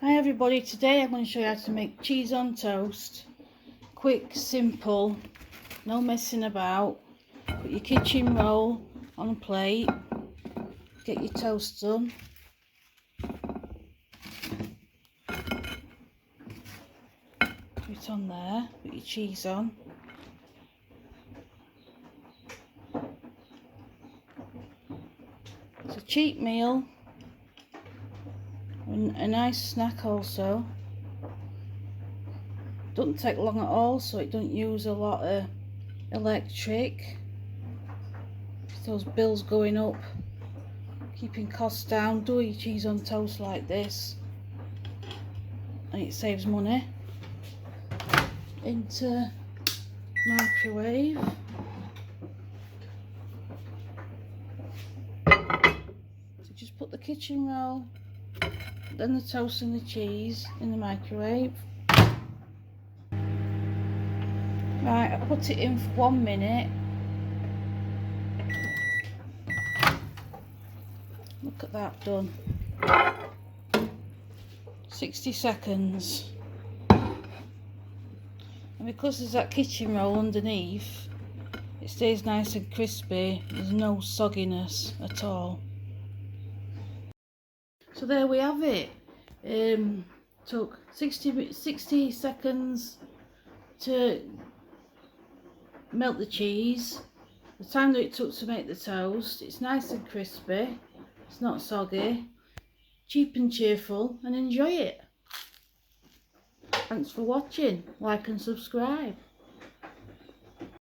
Hi everybody, today I'm going to show you how to make cheese on toast. Quick, simple, no messing about. Put your kitchen roll on a plate, get your toast done. Put it on there, put your cheese on. It's a cheap meal, and a nice snack also. Doesn't take long at all, so it don't use a lot of electric. Those bills going up, keeping costs down. Do your cheese on toast like this and it saves money. Into microwave. So just put the kitchen roll, then the toast and the cheese in the microwave. Right, I put it in for 1 minute. Look at that, done. 60 seconds. And because there's that kitchen roll underneath, it stays nice and crispy. There's no sogginess at all. So there we have it. Took 60 seconds to melt the cheese. The time that it took to make the toast. It's nice and crispy. It's not soggy. Cheap and cheerful, and enjoy it. Thanks for watching. Like and subscribe.